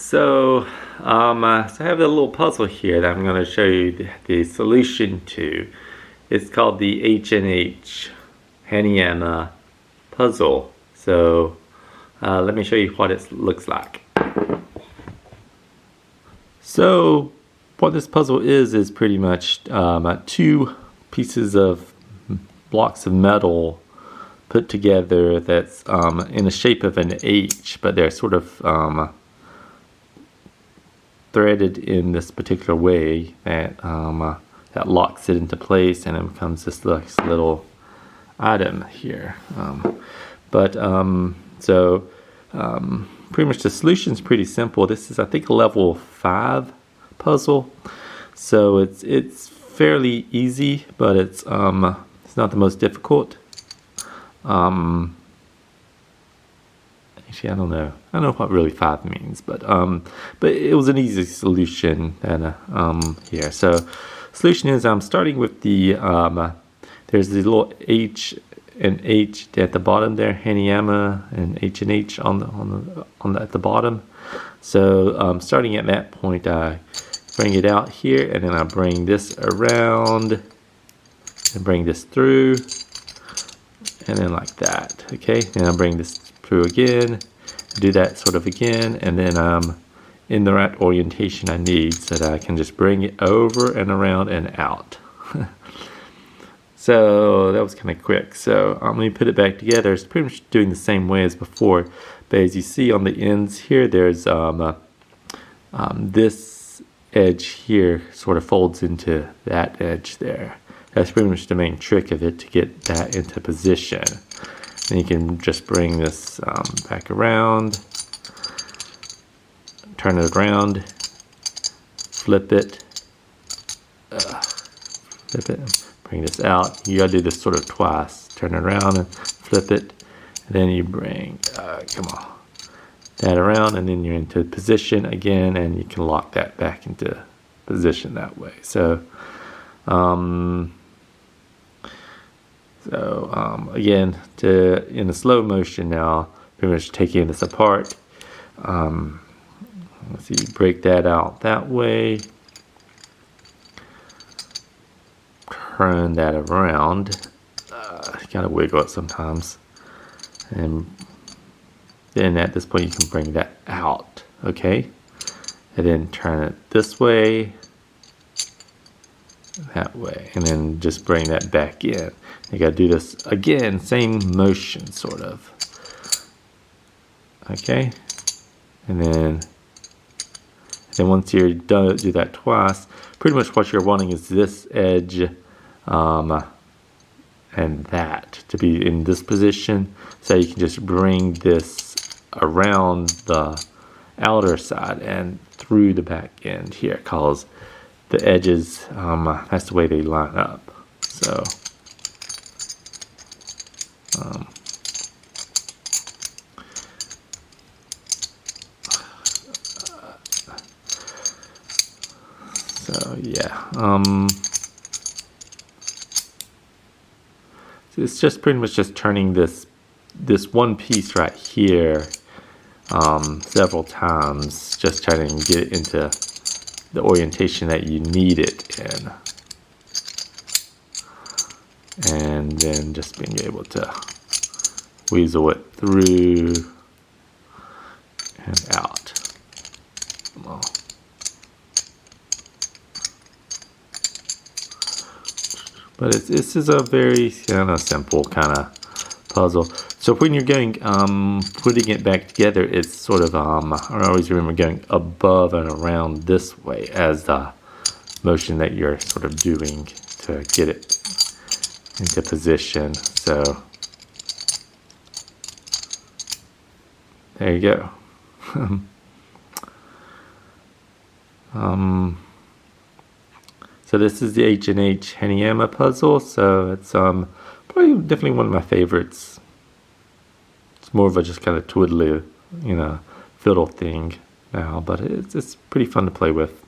So I have a little puzzle here that I'm going to show you the solution to. It's called the H&H Hanayama Puzzle. So let me show you what it looks like. So what this puzzle is pretty much two pieces of blocks of metal put together that's in the shape of an H, but they're sort of threaded in this particular way that that locks it into place, and it becomes this little item here. Pretty much the solution is pretty simple. This is, I think, a level 5 puzzle, so it's fairly easy, but it's not the most difficult. Actually, I don't know what really 5 means, but it was an easy solution. And here, so solution is I'm starting with the there's the little H and H at the bottom there, Hanayama and H&H at the bottom. So starting at that point, I bring it out here, and then I bring this around and bring this through, and then like that. Okay, and I bring this through again, do that sort of again, and then I'm in the right orientation I need so that I can just bring it over and around and out. So that was kind of quick. So let me put it back together. It's pretty much doing the same way as before, but as you see on the ends here, there's this edge here sort of folds into that edge there. That's pretty much the main trick of it, to get that into position. Then you can just bring this back around, turn it around, flip it, bring this out. You gotta do this sort of twice. Turn it around and flip it, and then you bring, that around, and then you're into position again, and you can lock that back into position that way. So, again, in the slow motion now, pretty much taking this apart. Let's see, break that out that way. Turn that around. Gotta wiggle it sometimes. And then at this point, you can bring that out. Okay? And then turn it this way, that way, and then just bring that back in. You gotta do this again, same motion sort of. Okay, and then once you're done, do that twice. Pretty much what you're wanting is this edge and that to be in this position, so you can just bring this around the outer side and through the back end here, cause the edges, that's the way they line up. So yeah, so it's just pretty much just turning this one piece right here several times, just trying to get it into the orientation that you need it in, and then just being able to weasel it through and out. But this is a very simple kind of puzzle. So when you're going putting it back together, it's sort of I always remember going above and around this way as the motion that you're sort of doing to get it into position. So there you go. So this is the H&H Hanayama puzzle. So it's probably definitely one of my favorites. It's more of a just kind of twiddly, fiddle thing now, but it's pretty fun to play with.